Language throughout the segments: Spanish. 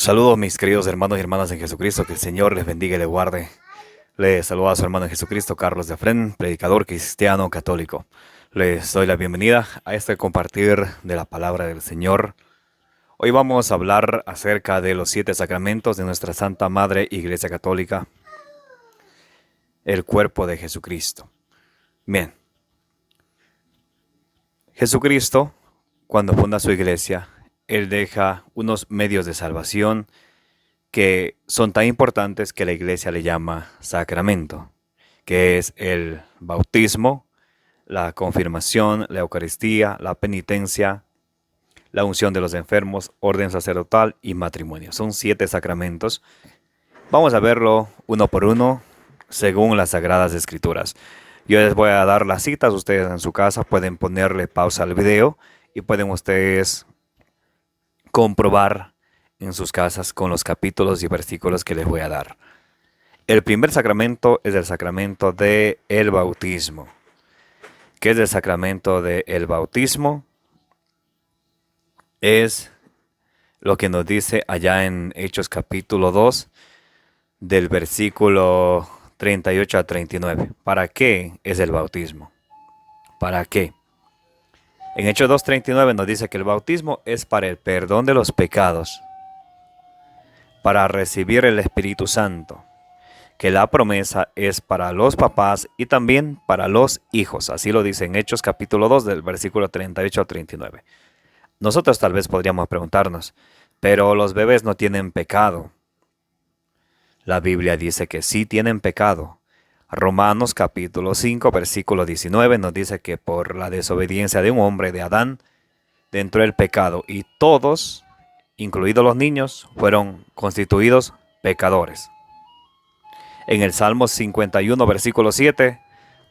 Saludos mis queridos hermanos y hermanas en Jesucristo, que el Señor les bendiga y les guarde. Les saluda a su hermano en Jesucristo, Carlos de Afren, predicador cristiano católico. Les doy la bienvenida a este compartir de la palabra del Señor. Hoy vamos a hablar acerca de los 7 sacramentos de nuestra Santa Madre Iglesia Católica, el cuerpo de Jesucristo. Bien, Jesucristo, cuando funda su iglesia, Él deja unos medios de salvación que son tan importantes que la iglesia le llama sacramento, que es el bautismo, la confirmación, la Eucaristía, la penitencia, la unción de los enfermos, orden sacerdotal y matrimonio. Son 7 sacramentos. Vamos a verlo uno por uno según las Sagradas Escrituras. Yo les voy a dar las citas, ustedes en su casa pueden ponerle pausa al video y pueden ustedes comprobar en sus casas con los capítulos y versículos que les voy a dar. El primer sacramento es el sacramento del bautismo. ¿Qué es el sacramento del bautismo? Es lo que nos dice allá en Hechos capítulo 2, del versículo 38 a 39. ¿Para qué es el bautismo? ¿Para qué? En Hechos 2:39 nos dice que el bautismo es para el perdón de los pecados, para recibir el Espíritu Santo, que la promesa es para los papás y también para los hijos. Así lo dice en Hechos capítulo 2 del versículo 38 al 39. Nosotros tal vez podríamos preguntarnos, pero los bebés no tienen pecado. La Biblia dice que sí tienen pecado. Romanos capítulo 5 versículo 19 nos dice que por la desobediencia de un hombre, de Adán, entró el pecado y todos, incluidos los niños, fueron constituidos pecadores. En el Salmo 51 versículo 7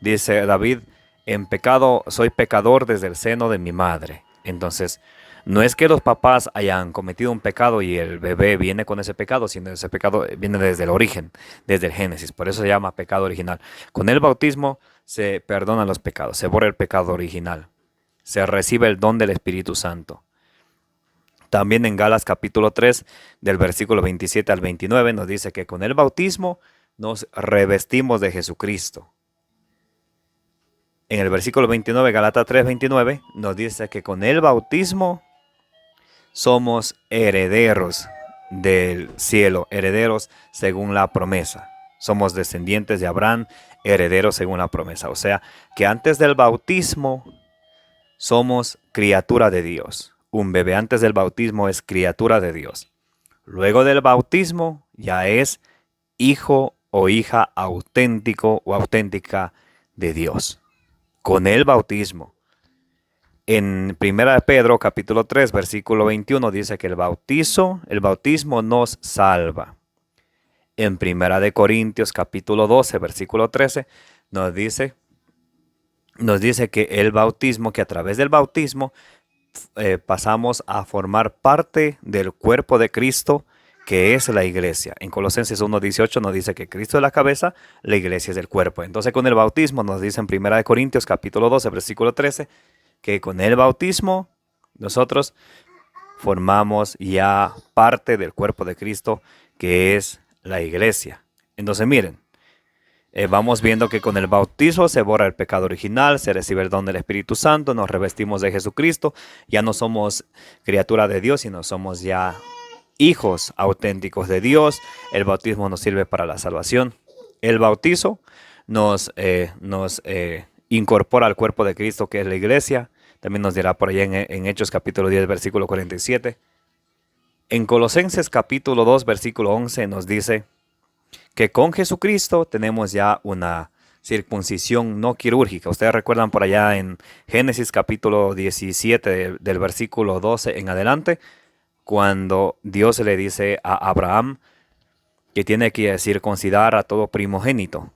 dice David, en pecado soy pecador desde el seno de mi madre. Entonces, no es que los papás hayan cometido un pecado y el bebé viene con ese pecado, sino ese pecado viene desde el origen, desde el Génesis. Por eso se llama pecado original. Con el bautismo se perdonan los pecados, se borra el pecado original. Se recibe el don del Espíritu Santo. También en Gálatas capítulo 3, del versículo 27 al 29, nos dice que con el bautismo nos revestimos de Jesucristo. En el versículo 29, Gálatas 3, 29, nos dice que con el bautismo somos herederos del cielo, herederos según la promesa. Somos descendientes de Abraham, herederos según la promesa. O sea, que antes del bautismo somos criatura de Dios. Un bebé antes del bautismo es criatura de Dios. Luego del bautismo ya es hijo o hija auténtico o auténtica de Dios. Con el bautismo. En 1 Pedro capítulo 3 versículo 21 dice que el bautismo nos salva. En 1 Corintios capítulo 12 versículo 13 nos dice que el bautismo, que a través del bautismo pasamos a formar parte del cuerpo de Cristo, que es la iglesia. En Colosenses 1:18 nos dice que Cristo es la cabeza, la iglesia es el cuerpo. Entonces con el bautismo nos dice en 1 Corintios capítulo 12 versículo 13 que con el bautismo nosotros formamos ya parte del cuerpo de Cristo, que es la iglesia. Entonces miren, vamos viendo que con el bautismo se borra el pecado original, se recibe el don del Espíritu Santo, nos revestimos de Jesucristo, ya no somos criatura de Dios, sino somos ya hijos auténticos de Dios. El bautismo nos sirve para la salvación. El bautizo nos incorpora al cuerpo de Cristo, que es la iglesia. También nos dirá por allá en Hechos capítulo 10, versículo 47. En Colosenses capítulo 2, versículo 11 nos dice que con Jesucristo tenemos ya una circuncisión no quirúrgica. Ustedes recuerdan por allá en Génesis capítulo 17 del versículo 12 en adelante, cuando Dios le dice a Abraham que tiene que circuncidar a todo primogénito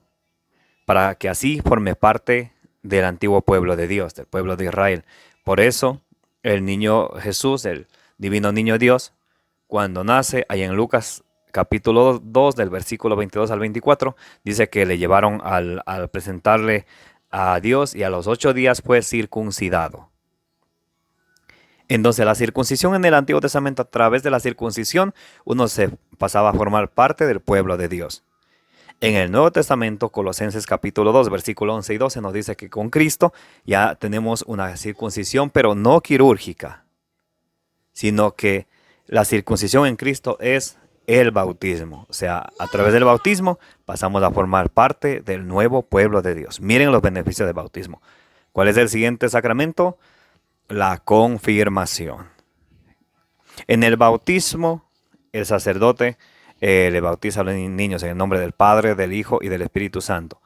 para que así forme parte del antiguo pueblo de Dios, del pueblo de Israel. Por eso el niño Jesús, el divino niño Dios, cuando nace, ahí en Lucas capítulo 2 del versículo 22 al 24, dice que le llevaron al presentarle a Dios y a los 8 días fue circuncidado. Entonces, la circuncisión en el Antiguo Testamento, a través de la circuncisión, uno se pasaba a formar parte del pueblo de Dios. En el Nuevo Testamento, Colosenses capítulo 2, versículo 11 y 12, nos dice que con Cristo ya tenemos una circuncisión, pero no quirúrgica, sino que la circuncisión en Cristo es el bautismo. O sea, a través del bautismo pasamos a formar parte del nuevo pueblo de Dios. Miren los beneficios del bautismo. ¿Cuál es el siguiente sacramento? La confirmación. En el bautismo, el sacerdote le bautiza a los niños en el nombre del Padre, del Hijo y del Espíritu Santo.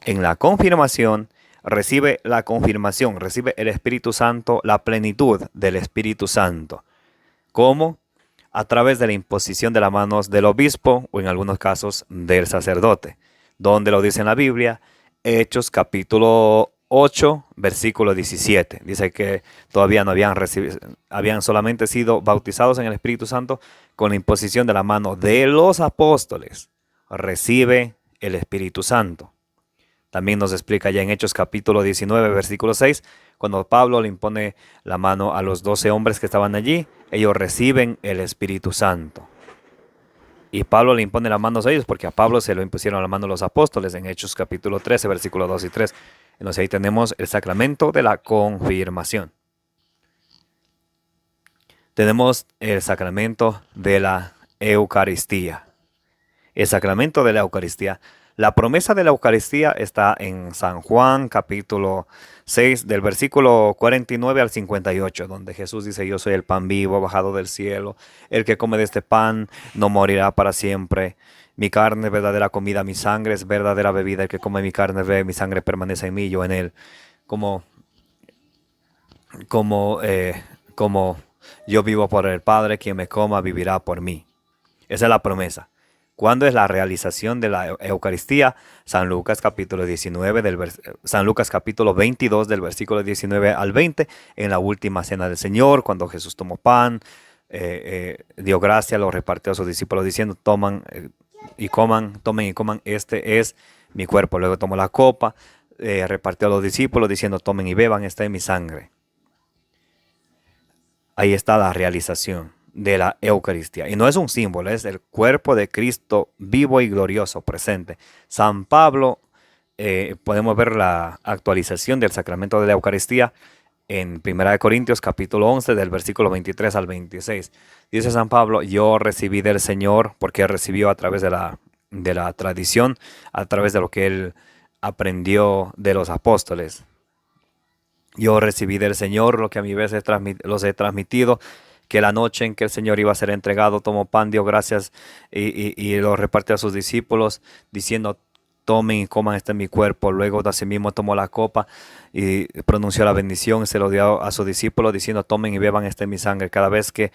En la confirmación, recibe la confirmación, recibe el Espíritu Santo, la plenitud del Espíritu Santo. ¿Cómo? A través de la imposición de las manos del obispo o en algunos casos del sacerdote. ¿Dónde lo dice en la Biblia? Hechos capítulo 8, versículo 17. Dice que todavía no habían recibido, habían solamente sido bautizados en el Espíritu Santo con la imposición de la mano de los apóstoles. Recibe el Espíritu Santo. También nos explica ya en Hechos capítulo 19, versículo 6, cuando Pablo le impone la mano a los 12 hombres que estaban allí, ellos reciben el Espíritu Santo. Y Pablo le impone las manos a ellos porque a Pablo se lo impusieron la mano los apóstoles en Hechos capítulo 13, versículo 2 y 3. Entonces ahí tenemos el sacramento de la confirmación. Tenemos el sacramento de la Eucaristía. El sacramento de la Eucaristía. La promesa de la Eucaristía está en San Juan capítulo 6 del versículo 49 al 58, donde Jesús dice: yo soy el pan vivo bajado del cielo, el que come de este pan no morirá para siempre. Mi carne es verdadera comida, mi sangre es verdadera bebida, el que come mi carne bebe mi sangre, permanece en mí, yo en él. Como como yo vivo por el Padre, quien me coma vivirá por mí. Esa es la promesa. ¿Cuándo es la realización de la Eucaristía? San Lucas capítulo 19 San Lucas capítulo 22 del versículo 19 al 20, en la última cena del Señor, cuando Jesús tomó pan, dio gracia, lo repartió a sus discípulos diciendo: tomen y coman, este es mi cuerpo. Luego tomó la copa, repartió a los discípulos diciendo: tomen y beban, esta es mi sangre. Ahí está la realización de la Eucaristía. Y no es un símbolo, es el cuerpo de Cristo vivo y glorioso presente. San Pablo, podemos ver la actualización del sacramento de la Eucaristía en 1 Corintios capítulo 11 del versículo 23 al 26. Dice San Pablo: yo recibí del Señor, porque recibió a través de la tradición, a través de lo que él aprendió de los apóstoles. Yo recibí del Señor lo que a mi vez los he transmitido, que la noche en que el Señor iba a ser entregado, tomó pan, dio gracias y lo repartió a sus discípulos, diciendo: tomen y coman, este en mi cuerpo. Luego de sí mismo tomó la copa y pronunció la bendición y se lo dio a sus discípulos, diciendo: tomen y beban, este en mi sangre. Cada vez que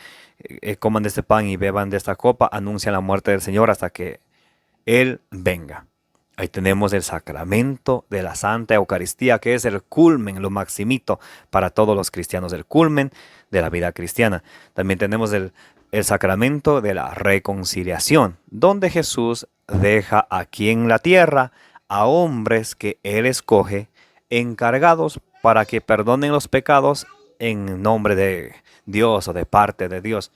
coman de este pan y beban de esta copa, anuncian la muerte del Señor hasta que Él venga. Ahí tenemos el sacramento de la Santa Eucaristía, que es el culmen, lo maximito para todos los cristianos, el culmen de la vida cristiana. También tenemos el sacramento de la reconciliación, donde Jesús deja aquí en la tierra a hombres que Él escoge, encargados para que perdonen los pecados en nombre de Dios o de parte de Dios.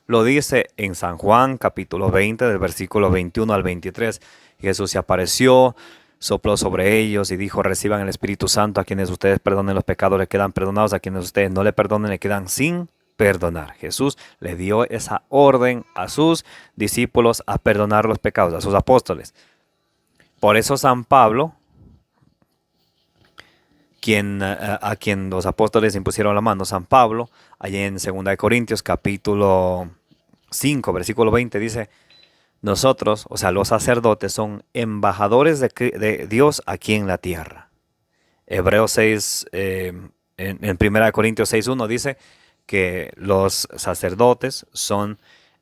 Lo dice en San Juan capítulo 20 del versículo 21 al 23. Jesús se apareció, sopló sobre ellos y dijo: reciban el Espíritu Santo. A quienes ustedes perdonen los pecados le quedan perdonados, a quienes ustedes no le perdonen le quedan sin perdonar. Jesús le dio esa orden a sus discípulos a perdonar los pecados, a sus apóstoles. Por eso San Pablo, a quien los apóstoles impusieron la mano, San Pablo, allí en 2 Corintios capítulo 5, versículo 20, dice: nosotros, o sea, los sacerdotes, son embajadores de Dios aquí en la tierra. Hebreos 6, en 1 Corintios 6:1 dice que los sacerdotes son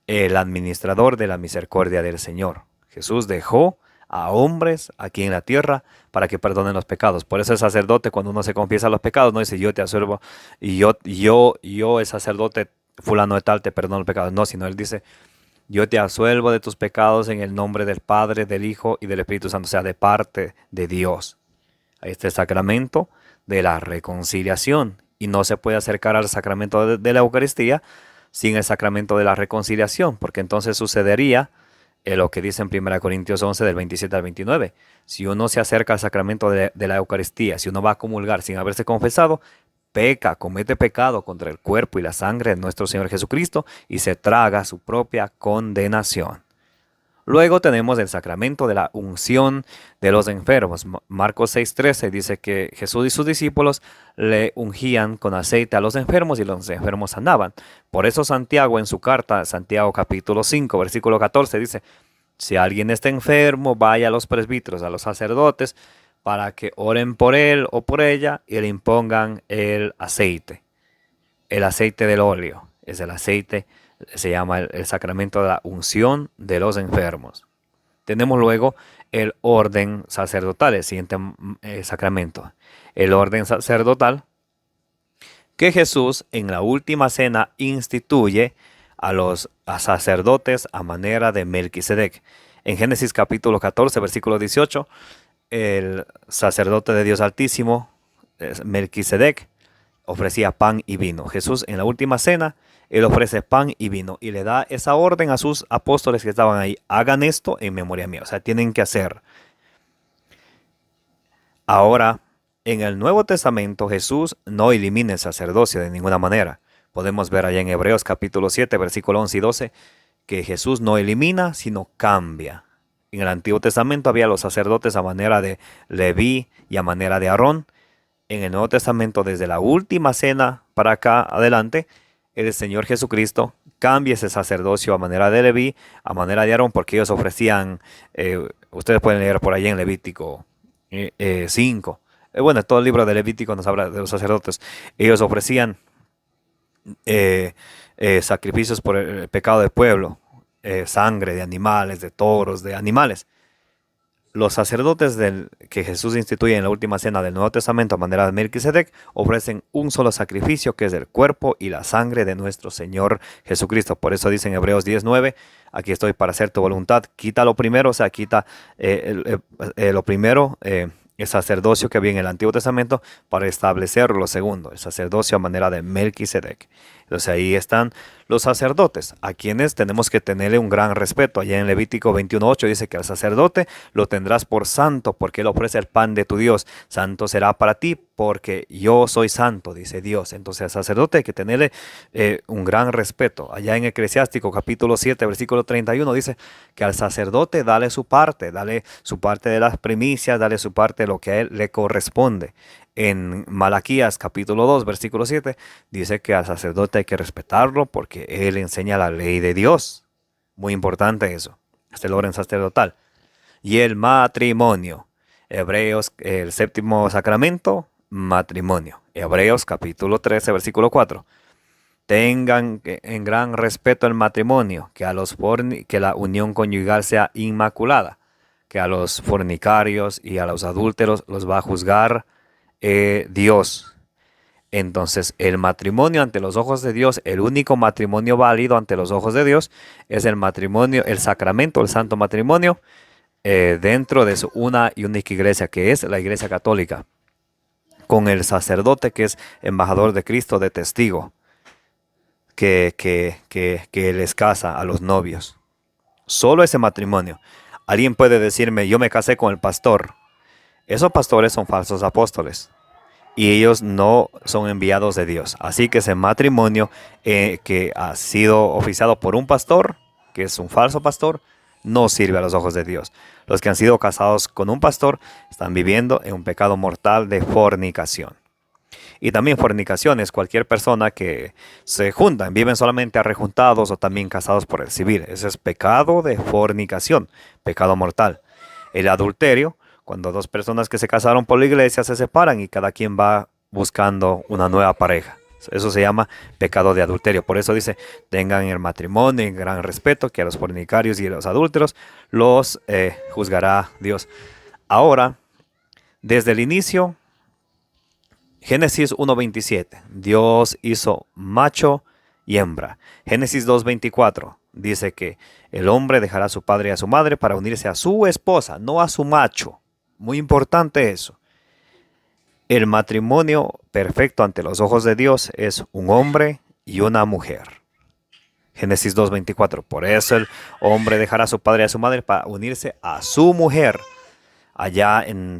el administrador de la misericordia del Señor. Jesús dejó a hombres aquí en la tierra para que perdonen los pecados. Por eso el sacerdote, cuando uno se confiesa los pecados, no dice: yo te absuelvo y yo el sacerdote fulano de tal te perdono los pecados. No, sino él dice: yo te absuelvo de tus pecados en el nombre del Padre, del Hijo y del Espíritu Santo, o sea, de parte de Dios. Ahí está el sacramento de la reconciliación. y no se puede acercar al sacramento de la Eucaristía sin el sacramento de la reconciliación, porque entonces sucedería lo que dice en 1 Corintios 11 del 27 al 29. Si uno se acerca al sacramento de la Eucaristía, si uno va a comulgar sin haberse confesado, peca, comete pecado contra el cuerpo y la sangre de nuestro Señor Jesucristo y se traga su propia condenación. Luego tenemos el sacramento de la unción de los enfermos. Marcos 6:13 dice que Jesús y sus discípulos le ungían con aceite a los enfermos y los enfermos sanaban. Por eso Santiago en su carta, Santiago capítulo 5, versículo 14 dice, si alguien está enfermo, vaya a los presbíteros, a los sacerdotes, para que oren por él o por ella y le impongan el aceite del óleo. Es el aceite, se llama el sacramento de la unción de los enfermos. Tenemos luego el orden sacerdotal, el siguiente sacramento. El orden sacerdotal que Jesús en la última cena instituye a los sacerdotes a manera de Melquisedec. En Génesis capítulo 14, versículo 18, el sacerdote de Dios Altísimo, Melquisedec, ofrecía pan y vino. Jesús en la última cena, él ofrece pan y vino y le da esa orden a sus apóstoles que estaban ahí. Hagan esto en memoria mía. O sea, tienen que hacer. Ahora, en el Nuevo Testamento, Jesús no elimina el sacerdocio de ninguna manera. Podemos ver allá en Hebreos capítulo 7, versículo 11 y 12, que Jesús no elimina, sino cambia. En el Antiguo Testamento había los sacerdotes a manera de Leví y a manera de Aarón. En el Nuevo Testamento, desde la última cena para acá adelante, el Señor Jesucristo cambia ese sacerdocio a manera de Leví, a manera de Aarón, porque ellos ofrecían, ustedes pueden leer por ahí en Levítico 5. Bueno, todo el libro de Levítico nos habla de los sacerdotes. Ellos ofrecían sacrificios por el pecado del pueblo, sangre de animales, de toros, de animales. Los sacerdotes que Jesús instituye en la última cena del Nuevo Testamento a manera de Melquisedec ofrecen un solo sacrificio que es el cuerpo y la sangre de nuestro Señor Jesucristo. Por eso dice en Hebreos 10:9, aquí estoy para hacer tu voluntad. Quita lo primero, o sea, quita lo primero, el sacerdocio que había en el Antiguo Testamento para establecer lo segundo, el sacerdocio a manera de Melquisedec. Entonces ahí están los sacerdotes, a quienes tenemos que tenerle un gran respeto. Allá en Levítico 21:8 dice que al sacerdote lo tendrás por santo, porque él ofrece el pan de tu Dios. Santo será para ti, porque yo soy santo, dice Dios. Entonces al sacerdote hay que tenerle un gran respeto. Allá en Eclesiástico capítulo 7, versículo 31 dice que al sacerdote dale su parte de las primicias, dale su parte de lo que a él le corresponde. En Malaquías capítulo 2, versículo 7, dice que al sacerdote hay que respetarlo porque él enseña la ley de Dios. Muy importante eso. Este es el orden sacerdotal. Y el matrimonio. Hebreos, el séptimo sacramento, matrimonio. Hebreos capítulo 13, versículo 4. Tengan en gran respeto el matrimonio, que la unión conyugal sea inmaculada, que a los fornicarios y a los adúlteros los va a juzgar Dios. Entonces el matrimonio ante los ojos de Dios, el único matrimonio válido ante los ojos de Dios es el matrimonio, el sacramento, el santo matrimonio dentro de su una y única iglesia, que es la Iglesia Católica, con el sacerdote que es embajador de Cristo, de testigo que les casa a los novios. Solo ese matrimonio. Alguien puede decirme, yo me casé con el pastor. Esos pastores son falsos apóstoles y ellos no son enviados de Dios. Así que ese matrimonio que ha sido oficiado por un pastor, que es un falso pastor, no sirve a los ojos de Dios. Los que han sido casados con un pastor están viviendo en un pecado mortal de fornicación. Y también fornicación es cualquier persona que se juntan, viven solamente arrejuntados o también casados por el civil. Ese es pecado de fornicación, pecado mortal. El adulterio, cuando dos personas que se casaron por la iglesia se separan y cada quien va buscando una nueva pareja. Eso se llama pecado de adulterio. Por eso dice, tengan el matrimonio en gran respeto, que a los fornicarios y a los adúlteros los juzgará Dios. Ahora, desde el inicio, Génesis 1:27, Dios hizo macho y hembra. Génesis 2:24 dice que el hombre dejará a su padre y a su madre para unirse a su esposa, no a su macho. Muy importante eso. El matrimonio perfecto ante los ojos de Dios es un hombre y una mujer. Génesis 2:24. Por eso el hombre dejará a su padre y a su madre para unirse a su mujer.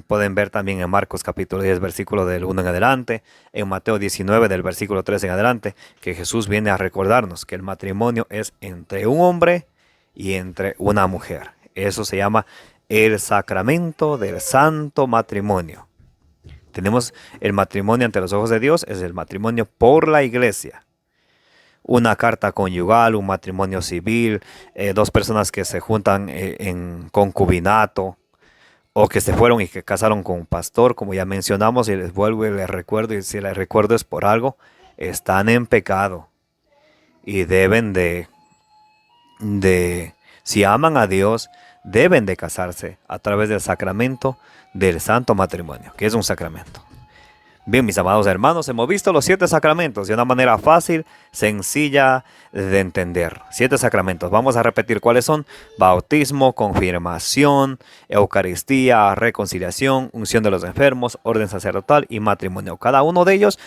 Pueden ver también en Marcos capítulo 10, versículo del 1 en adelante, en Mateo 19, del versículo 3 en adelante, que Jesús viene a recordarnos que el matrimonio es entre un hombre y entre una mujer. Eso se llama el sacramento del santo matrimonio. Tenemos el matrimonio ante los ojos de Dios, es el matrimonio por la iglesia. Una carta conyugal, un matrimonio civil, dos personas que se juntan en concubinato, o que se fueron y que casaron con un pastor, como ya mencionamos, y les vuelvo y les recuerdo, y si les recuerdo es por algo, están en pecado. Y deben si aman a Dios, deben de casarse a través del sacramento del santo matrimonio, que es un sacramento. Bien, mis amados hermanos, hemos visto los 7 sacramentos de una manera fácil, sencilla de entender. 7 sacramentos. Vamos a repetir cuáles son: bautismo, confirmación, Eucaristía, reconciliación, unción de los enfermos, orden sacerdotal y matrimonio. Cada uno de ellos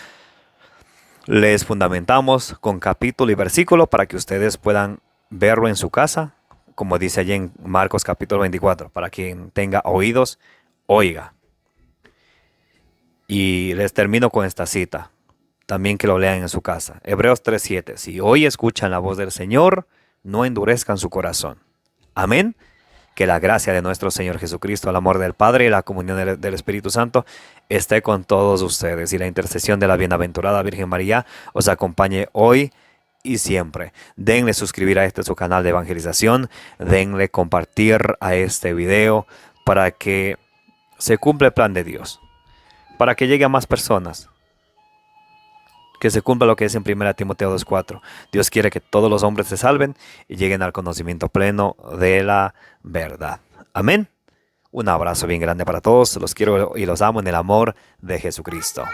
les fundamentamos con capítulo y versículo para que ustedes puedan verlo en su casa, como dice allí en Marcos capítulo 24. Para quien tenga oídos, oiga. Y les termino con esta cita, también que lo lean en su casa. Hebreos 3:7. Si hoy escuchan la voz del Señor, no endurezcan su corazón. Amén. Que la gracia de nuestro Señor Jesucristo, el amor del Padre y la comunión del Espíritu Santo esté con todos ustedes. Y la intercesión de la bienaventurada Virgen María os acompañe hoy y siempre. Denle suscribir a su canal de evangelización. Denle compartir a este video para que se cumpla el plan de Dios. Para que llegue a más personas, que se cumpla lo que es en 1 Timoteo 2:4. Dios quiere que todos los hombres se salven y lleguen al conocimiento pleno de la verdad. Amén. Un abrazo bien grande para todos. Los quiero y los amo en el amor de Jesucristo.